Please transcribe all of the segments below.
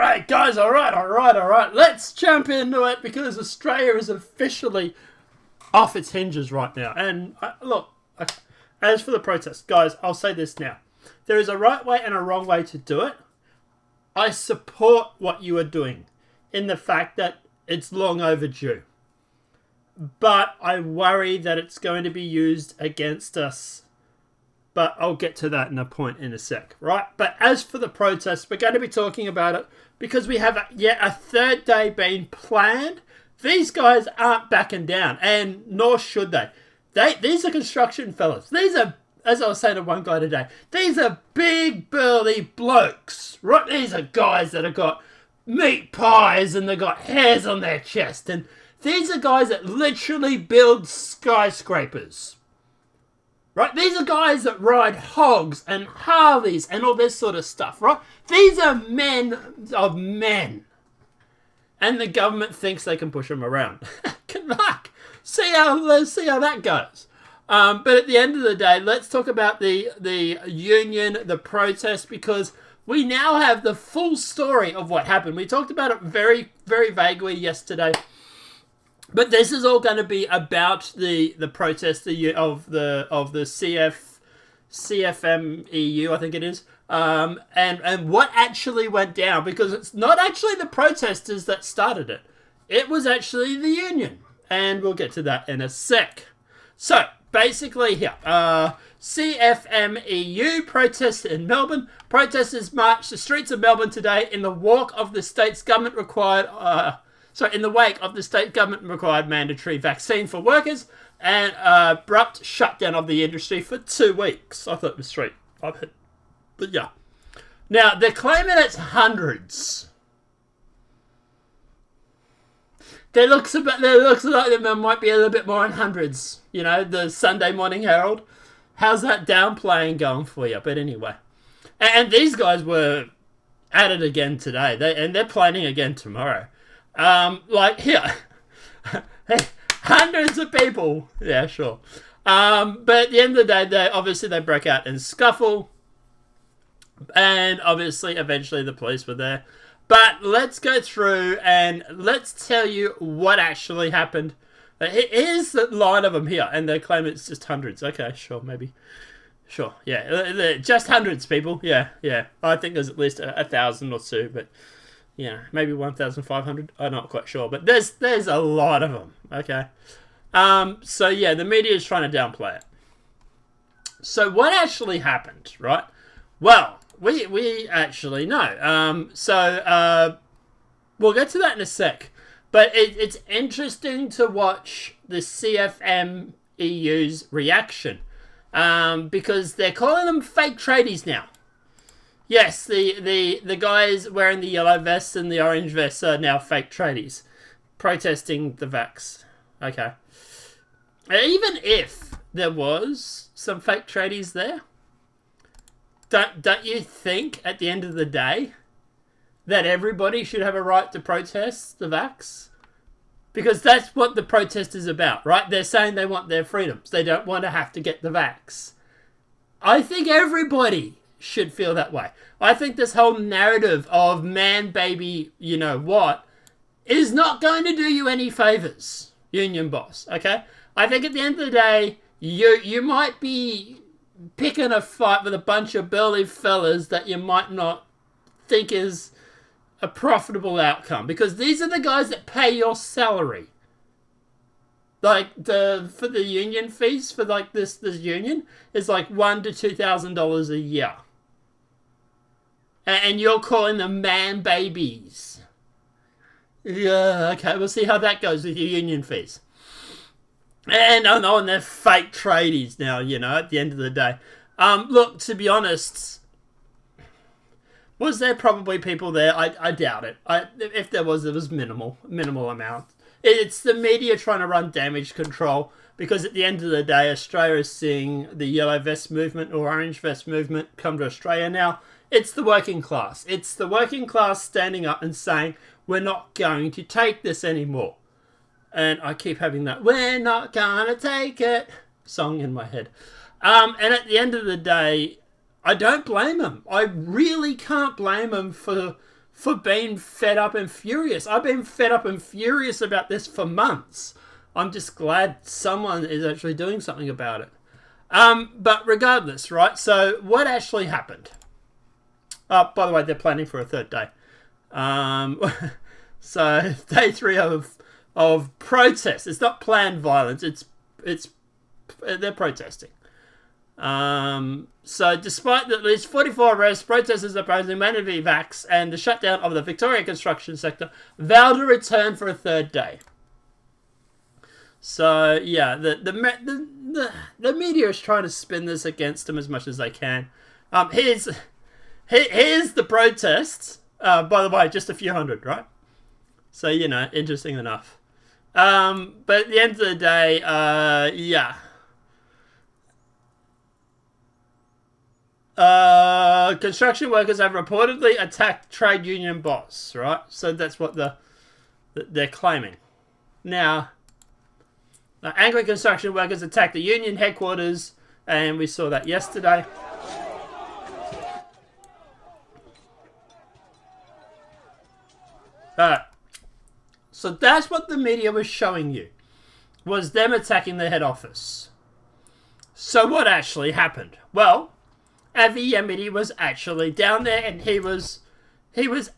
right, guys, all right. Let's jump into it because Australia is officially off its hinges right now. And look, as for the protest, guys, I'll say this now. There is a right way and a wrong way to do it. I support what you are doing in the fact that it's long overdue. But I worry that it's going to be used against us. But I'll get to that in a sec, right? But as for the protest, we're going to be talking about it because we have yet a third day being planned. These guys aren't backing down, and nor should they. These are construction fellas. These are, as I was saying to one guy today, these are big, burly blokes, right? These are guys that have got meat pies and they've got hairs on their chest. And these are guys that literally build skyscrapers. Right? These are guys that ride hogs and Harleys and all this sort of stuff, right? These are men of men. And the government thinks they can push them around. Good luck. Let's see how that goes. But at the end of the day, let's talk about the union, the protest, because we now have the full story of what happened. We talked about it very, very vaguely yesterday. But this is all going to be about the protest of the CFMEU, I think it is, and what actually went down, because it's not actually the protesters that started it. It was actually the union, and we'll get to that in a sec. So, basically here, CFMEU protests in Melbourne. Protesters marched the streets of Melbourne today in the wake of the state's government required mandatory vaccine for workers and abrupt shutdown of the industry for 2 weeks. I thought it was 3. But yeah. Now, they're claiming it's hundreds. There looks like there might be a little bit more in hundreds. You know, the Sunday Morning Herald. How's that downplaying going for you? But anyway. And these guys were at it again today. They're planning again tomorrow. Here. Hundreds of people. Yeah, sure. But at the end of the day, they broke out in scuffle. And obviously, eventually the police were there. But let's go through and let's tell you what actually happened. Here's the line of them here. And they claim it's just hundreds. Okay, sure, maybe. Sure, yeah. Just hundreds, people. Yeah. I think there's at least 1,000 or two, but... yeah, maybe 1,500. I'm not quite sure, but there's a lot of them. Okay, so yeah, the media is trying to downplay it. So what actually happened, right? Well, we actually know. We'll get to that in a sec. But it's interesting to watch the CFMEU's reaction, because they're calling them fake tradies now. Yes, the guys wearing the yellow vests and the orange vests are now fake tradies, protesting the vax. Okay. Even if there was some fake tradies there, don't you think at the end of the day that everybody should have a right to protest the vax? Because that's what the protest is about, right? They're saying they want their freedoms. They don't want to have to get the vax. I think everybody should feel that way. I think this whole narrative of man, baby, you know what, is not going to do you any favors, union boss, okay? I think at the end of the day, you might be picking a fight with a bunch of burly fellas that you might not think is a profitable outcome, because these are the guys that pay your salary. Like for the union fees for like this union is like $1,000 to $2,000 a year. And you're calling them man babies. Yeah, okay, we'll see how that goes with your union fees. And they're fake tradies now, you know, at the end of the day. Look, to be honest, was there probably people there? I doubt it. If there was minimal amount. It's the media trying to run damage control, because at the end of the day, Australia is seeing the yellow vest movement or orange vest movement come to Australia now. It's the working class. It's the working class standing up and saying, we're not going to take this anymore. And I keep having that, we're not gonna take it song in my head. And at the end of the day, I don't blame them. I really can't blame them for for being fed up and furious. I've been fed up and furious about this for months. I'm just glad someone is actually doing something about it. But regardless, right? So what actually happened? By the way, they're planning for a third day. So day 3 of protest. It's not planned violence. It's they're protesting. So despite at least 44 arrests, protesters opposing mandatory vax and the shutdown of the Victoria construction sector vowed to return for a third day. So yeah, the media is trying to spin this against them as much as they can. Here's the protests. By the way, just a few hundred, right? So interesting enough. But at the end of the day, yeah. Construction workers have reportedly attacked trade union boss, right? So that's what they're claiming. Now, angry construction workers attacked the union headquarters, and we saw that yesterday. So that's what the media was showing you, was them attacking the head office. So what actually happened? Well, Avi Yemeni was actually down there, and he was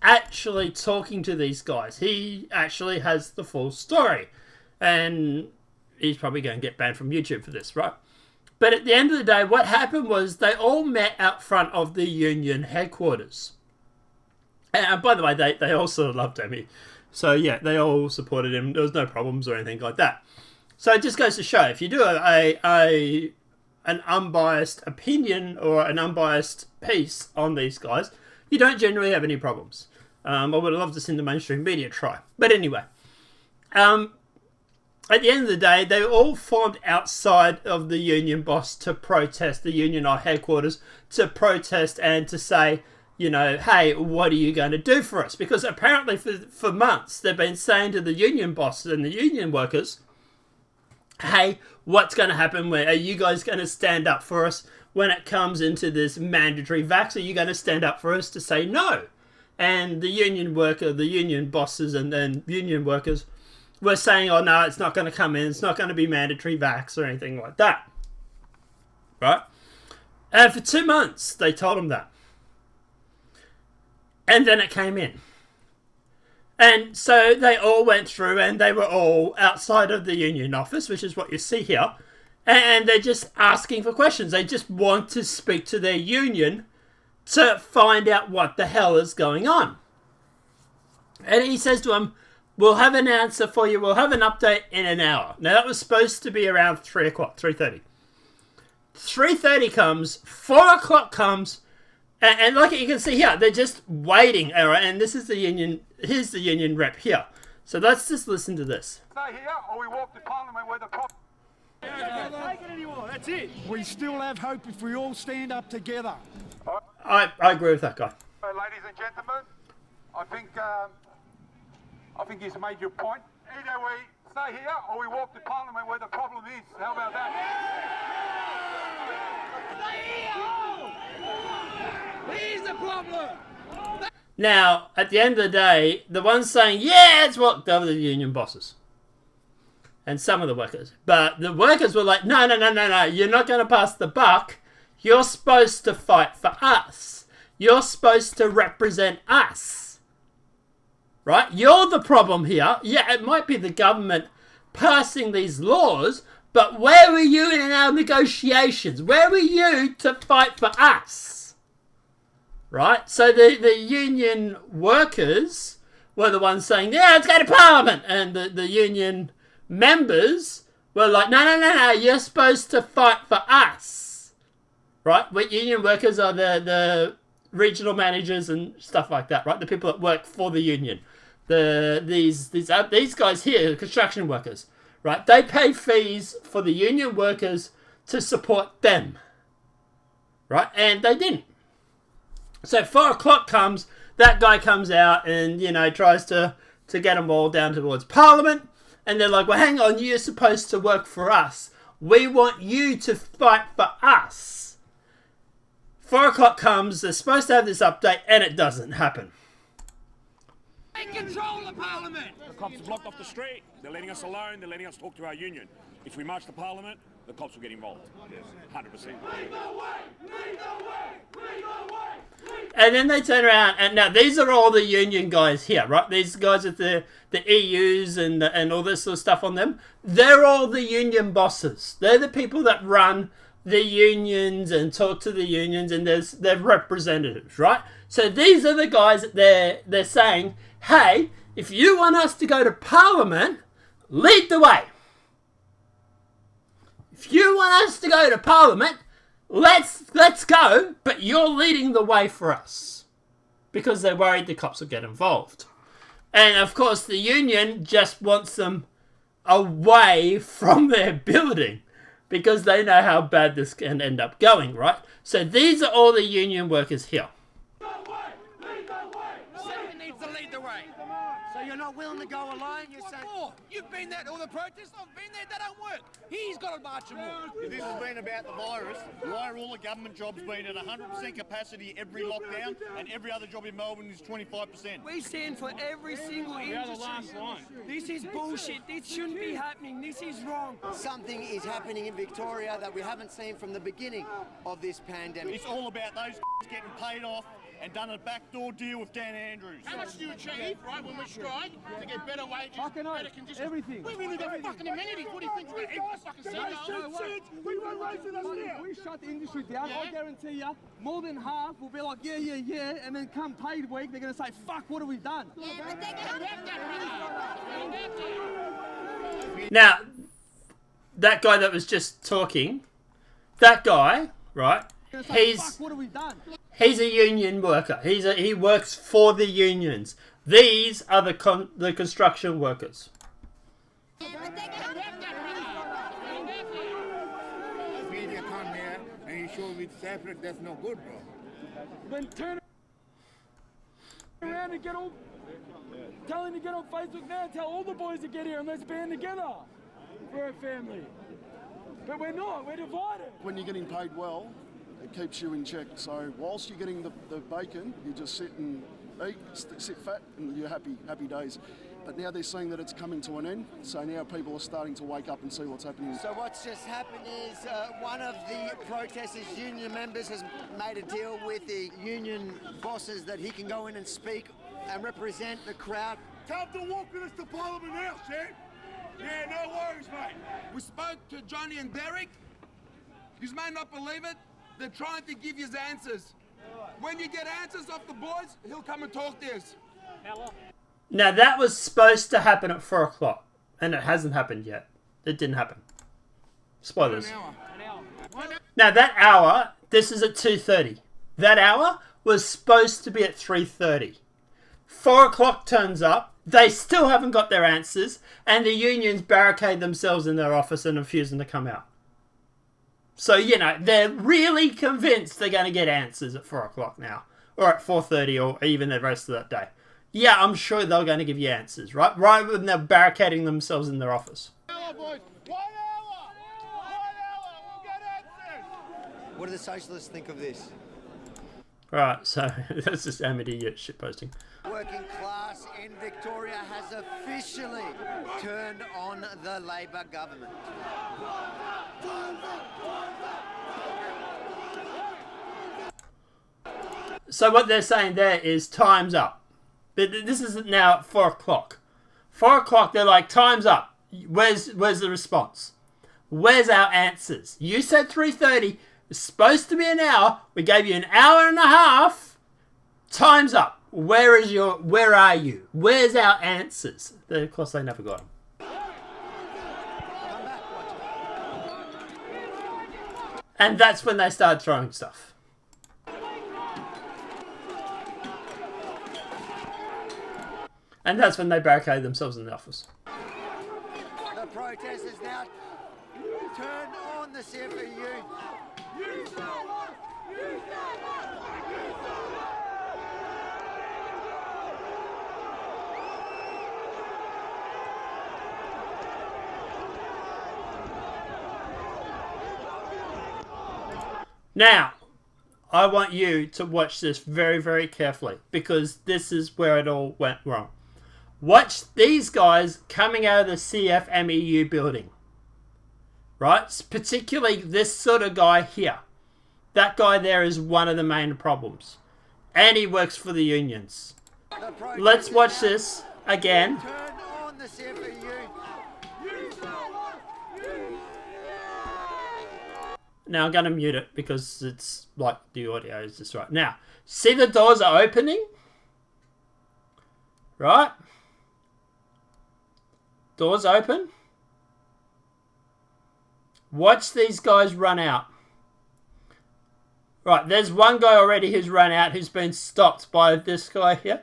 actually talking to these guys. He actually has the full story, and he's probably going to get banned from YouTube for this, right? But at the end of the day, what happened was they all met out front of the union headquarters. And by the way, they also loved Emi. So yeah, they all supported him. There was no problems or anything like that. So it just goes to show, if you do an unbiased opinion or an unbiased piece on these guys, you don't generally have any problems. I would have loved to see the mainstream media try. But anyway, at the end of the day, they all formed outside of the union boss to protest, the union headquarters, to protest and to say, hey, what are you going to do for us? Because apparently for months, they've been saying to the union bosses and the union workers, hey, what's going to happen? Are you guys going to stand up for us when it comes into this mandatory vax? Are you going to stand up for us to say no? And the union bosses and then union workers were saying, oh no, it's not going to come in. It's not going to be mandatory vax or anything like that. Right? And for 2 months, they told them that. And then it came in. And so they all went through and they were all outside of the union office, which is what you see here. And they're just asking for questions. They just want to speak to their union to find out what the hell is going on. And he says to them, we'll have an answer for you. We'll have an update in an hour. Now that was supposed to be around 3 o'clock, 3:30. 3:30 comes, 4 o'clock comes, and like you can see here, they're just waiting. And this is the union. Here's the union rep here. So let's just listen to this. Stay here, or we walk to Parliament where the problem. Can't take it anymore. That's it. We still have hope if we all stand up together. I agree with that guy. Ladies and gentlemen, I think he's made your point. Either we stay here, or we walk to Parliament where the problem is. How about that? Here's the problem. Now, at the end of the day, the ones saying, yeah, it's what are the union bosses. And some of the workers. But the workers were like, no, you're not going to pass the buck. You're supposed to fight for us. You're supposed to represent us. Right? You're the problem here. Yeah, it might be the government passing these laws, but where were you in our negotiations? Where were you to fight for us? Right? So the union workers were the ones saying, yeah, let's go to Parliament. And the union members were like, no, you're supposed to fight for us. Right? What union workers are the regional managers and stuff like that, right? The people that work for the union. These guys here, construction workers, right? They pay fees for the union workers to support them. Right? And they didn't. So 4 o'clock comes, that guy comes out and, tries to get them all down towards Parliament. And they're like, well, hang on, you're supposed to work for us. We want you to fight for us. 4 o'clock comes, they're supposed to have this update, and it doesn't happen. control of Parliament. The cops are blocked off the street. They're letting us alone. They're letting us talk to our union. If we march to Parliament, the cops will get involved. 100%. And then they turn around, and now these are all the union guys here, right? These guys with the EUs and all this sort of stuff on them. They're all the union bosses. They're the people that run the unions and talk to the unions, and they're representatives, right? So these are the guys that they're saying, hey, if you want us to go to Parliament, lead the way. If you want us to go to Parliament, let's go, but you're leading the way for us. Because they're worried the cops will get involved. And of course the union just wants them away from their building. Because they know how bad this can end up going, right? So these are all the union workers here. Someone needs to lead the way. So you're not willing to go alone? You're saying... What for? You've been there to all the protests. I've been there. That don't work. He's got to march and walk. If this has been about the virus, why are all the government jobs been at 100% capacity every lockdown and every other job in Melbourne is 25%? We stand for every single industry. the last line. This is bullshit. This shouldn't be happening. This is wrong. Something is happening in Victoria that we haven't seen from the beginning of this pandemic. It's all about those getting paid off and done a backdoor deal with Dan Andrews. How much do you achieve, right, when we strike to get better wages, Fucking better oath, conditions? everything. We need their fucking amenities. What do you think? We're going to fucking see We won't raise it up now. We shut the industry down. I guarantee you, more than half will be like, yeah, and then come paid week, they're going to say, fuck, what have we done? Now, that guy that was just talking, that guy, right, Fuck, what have we done? he's a union worker. He works for the unions. These are the construction workers. Media come here and you show with separate, that's no good, bro. Then turn around and get all... Tell him to get on Facebook now, tell all the boys to get here and let's band together for a family. But we're not, we're divided. When you're getting paid well, it keeps you in check. So whilst you're getting the bacon, you just sit and eat, sit fat, and you're happy days. But now they're saying that it's coming to an end, so now people are starting to wake up and see what's happening. So what's just happened is one of the protesters' union members has made a deal with the union bosses that he can go in and speak and represent the crowd. Come to walk with us to Parliament House, yeah? Yeah, no worries, mate. We spoke to Johnny and Derek. You may not believe it. They're trying to give you answers. When you get answers off the boys, he'll come and talk to us. Now, that was supposed to happen at 4 o'clock, and it hasn't happened yet. It didn't happen. Spoilers. Now, that hour, this is at 2:30. That hour was supposed to be at 3:30. 4 o'clock turns up, they still haven't got their answers, and the unions barricade themselves in their office and refuse them to come out. So, they're really convinced they're going to get answers at 4 o'clock now. Or at 4:30 or even the rest of that day. Yeah, I'm sure they're going to give you answers, right? Rather than they're barricading themselves in their office. 1 hour, boys. 1 hour. 1 hour. We'll get answers. What do the socialists think of this? Right, so that's just Amity shitposting. Working class in Victoria has officially turned on the Labor government. So what they're saying there is time's up. But this isn't now at 4 o'clock. 4 o'clock, they're like, time's up. Where's the response? Where's our answers? You said 3:30. It's supposed to be an hour. We gave you an hour and a half. Time's up. Where are you? Where's our answers? Of course, they never got them. And that's when they started throwing stuff. And that's when they barricaded themselves in the office. The protesters now turn on the CFMEU. Now, I want you to watch this very, very carefully because this is where it all went wrong. Watch these guys coming out of the CFMEU building. Right? Particularly this sort of guy here. That guy there is one of the main problems. And he works for the unions. Let's watch this again. Turn on the CFMEU. Now I'm going to mute it because it's like the audio is just right. Now, see the doors are opening? Right? Doors open. Watch these guys run out. Right, there's one guy already who's run out who's been stopped by this guy here.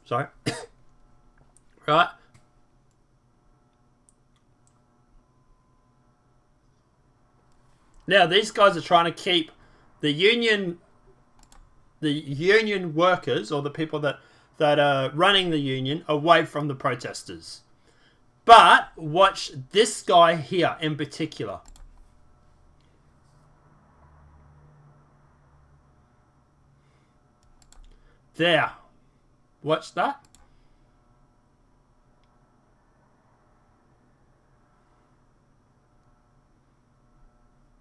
Sorry. Right. Now these guys are trying to keep the union workers, or the people that are running the union, away from the protesters. But watch this guy here in particular. There. Watch that.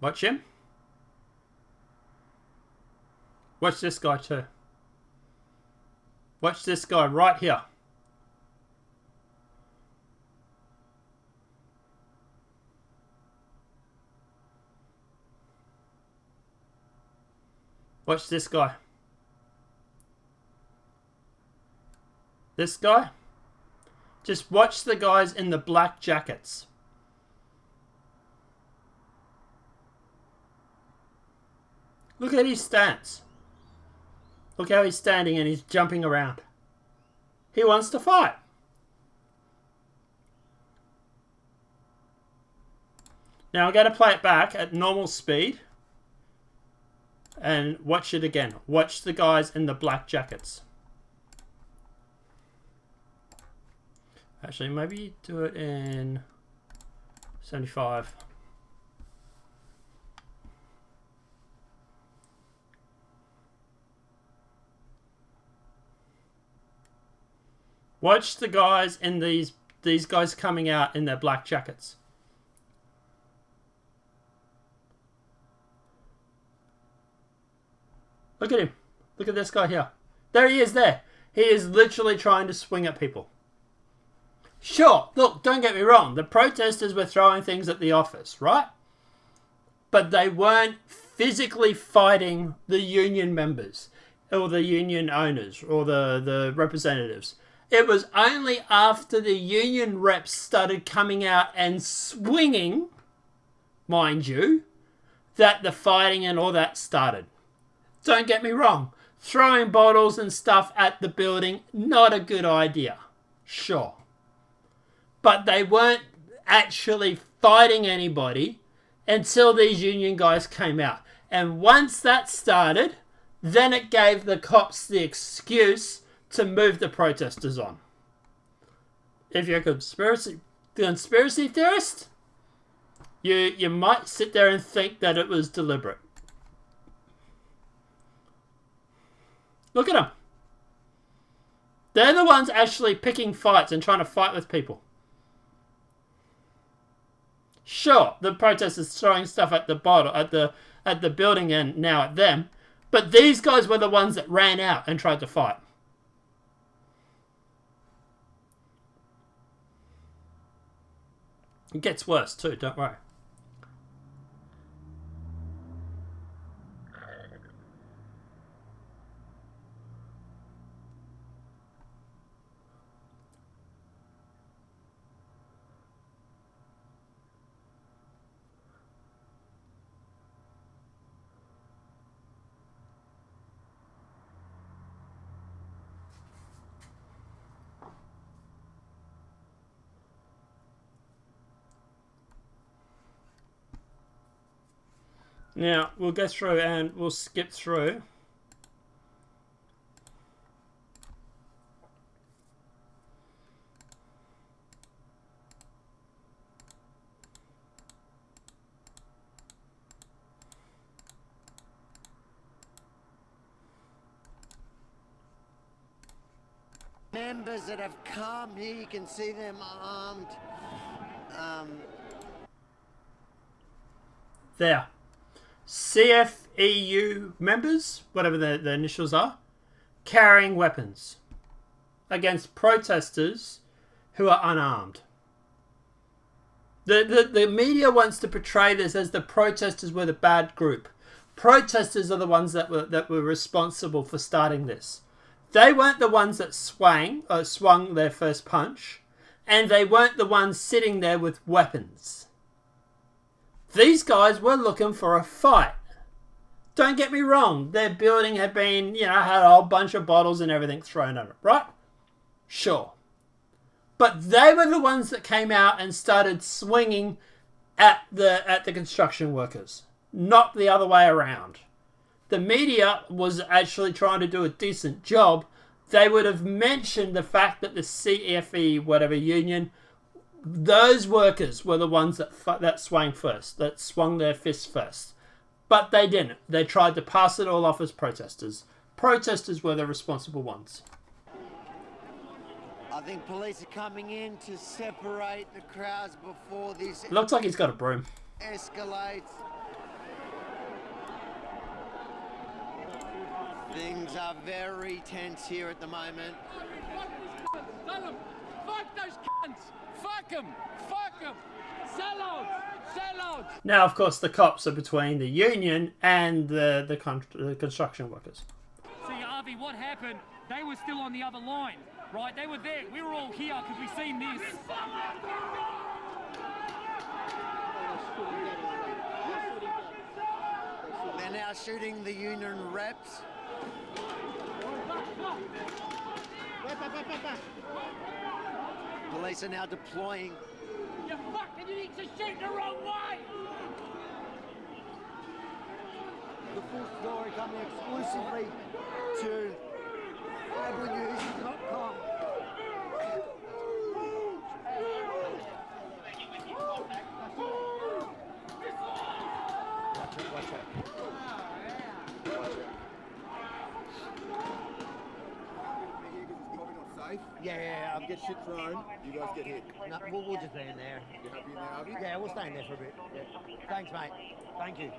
Watch him. Watch this guy too. Watch this guy right here. Watch this guy. This guy. Just watch the guys in the black jackets. Look at his stance. Look how he's standing and he's jumping around. He wants to fight. Now I'm going to play it back at normal speed. And watch it again. Watch the guys in the black jackets. Actually, maybe do it in 75. Watch the guys in these guys coming out in their black jackets. Look at him. Look at this guy here. There he is there. He is literally trying to swing at people. Sure, look, don't get me wrong. The protesters were throwing things at the office, right? But they weren't physically fighting the union members or the union owners or the representatives. It was only after the union reps started coming out and swinging, mind you, that the fighting and all that started. Don't get me wrong. Throwing bottles and stuff at the building, not a good idea. Sure. But they weren't actually fighting anybody until these union guys came out. And once that started, then it gave the cops the excuse to move the protesters on. If you're a conspiracy theorist, you might sit there and think that it was deliberate. Look at them. They're the ones actually picking fights and trying to fight with people. Sure, the protesters throwing stuff at the bottle, at the building and now at them, but these guys were the ones that ran out and tried to fight. It gets worse too, don't worry. Now, we'll go through and we'll skip through. members that have come here, you can see them armed. There. CFEU members, whatever the initials are, carrying weapons against protesters who are unarmed. The media wants to portray this as the protesters were the bad group. Protesters are the ones that were responsible for starting this. They weren't the ones that swung their first punch, and they weren't the ones sitting there with weapons. These guys were looking for a fight. Don't get me wrong, their building had been, had a whole bunch of bottles and everything thrown at it, right? Sure. But they were the ones that came out and started swinging at the construction workers, not the other way around. The media was actually trying to do a decent job. They would have mentioned the fact that the CFE, whatever union, those workers were the ones that swung first, that swung their fists first. But they didn't. They tried to pass it all off as protesters. Protesters were the responsible ones. I think police are coming in to separate the crowds before this Looks like he's got a broom. escalates. Things are very tense here at the moment. Tell them, fuck those cunts! Fuck them! Fuck them! Sellouts! Sellouts! Now, of course, the cops are between the union and the construction workers. See, Harvey, what happened? They were still on the other line, right? They were there. We were all here because we seen this. They're now shooting the union reps. Police are now deploying. You fucking idiots are shooting the wrong way! The full story coming exclusively to wnews.com. Watch it. Yeah, I'll get shit thrown. You guys get hit. No, we'll just be in there. You happy in there, Harvey? Yeah, we'll stay in there for a bit. Yeah. Thanks, mate. Thank you.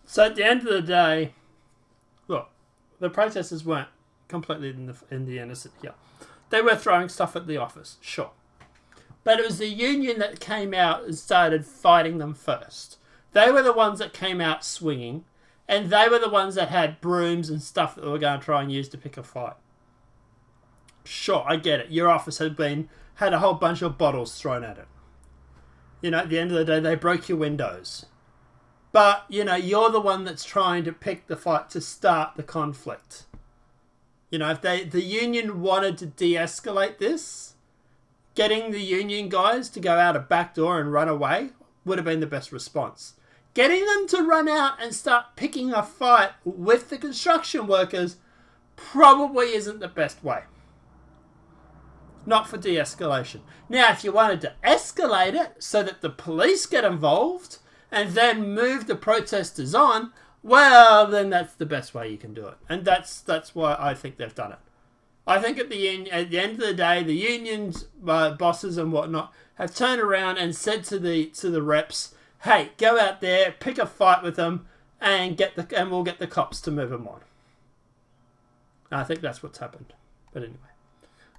So at the end of the day, look, the protesters weren't completely in the innocent here. They were throwing stuff at the office, sure. But it was the union that came out and started fighting them first. They were the ones that came out swinging, and they were the ones that had brooms and stuff that they were going to try and use to pick a fight. Sure, I get it. Your office had a whole bunch of bottles thrown at it. At the end of the day, they broke your windows. But, you're the one that's trying to pick the fight to start the conflict. If the union wanted to de-escalate this, getting the union guys to go out a back door and run away would have been the best response. Getting them to run out and start picking a fight with the construction workers probably isn't the best way. Not for de-escalation. Now, if you wanted to escalate it so that the police get involved and then move the protesters on, well, then that's the best way you can do it. And that's why I think they've done it. I think at the end of the day, the union's bosses and whatnot have turned around and said to the reps, hey, go out there, pick a fight with them, and we'll get the cops to move them on. I think that's what's happened. But anyway.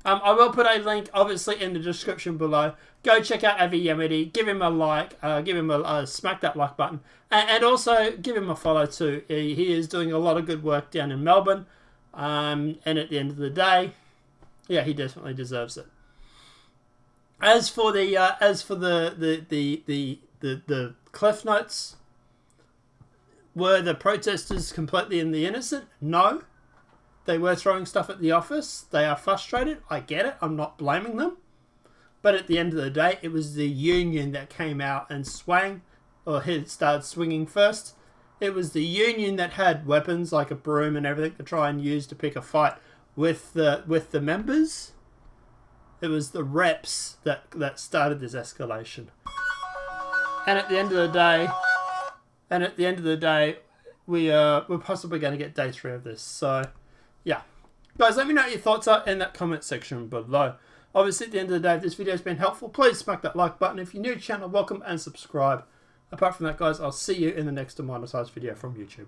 I will put a link, obviously, in the description below. Go check out Ethe Yemity. Give him a like. Give him a smack that like button. And also, give him a follow too. He is doing a lot of good work down in Melbourne. And at the end of the day, yeah, he definitely deserves it. As for the cliff notes, were the protesters completely in the innocent? No. They were throwing stuff at the office. They are frustrated. I get it. I'm not blaming them. But at the end of the day, it was the union that came out and started swinging first. It was the union that had weapons like a broom and everything to try and use to pick a fight with the members. It was the reps that started this escalation. And at the end of the day, we're possibly going to get day 3 of this. So, yeah. Guys, let me know what your thoughts are in that comment section below. Obviously, at the end of the day, if this video has been helpful, please smack that like button. If you're new to the channel, welcome and subscribe. Apart from that, guys, I'll see you in the next demonetized video from YouTube.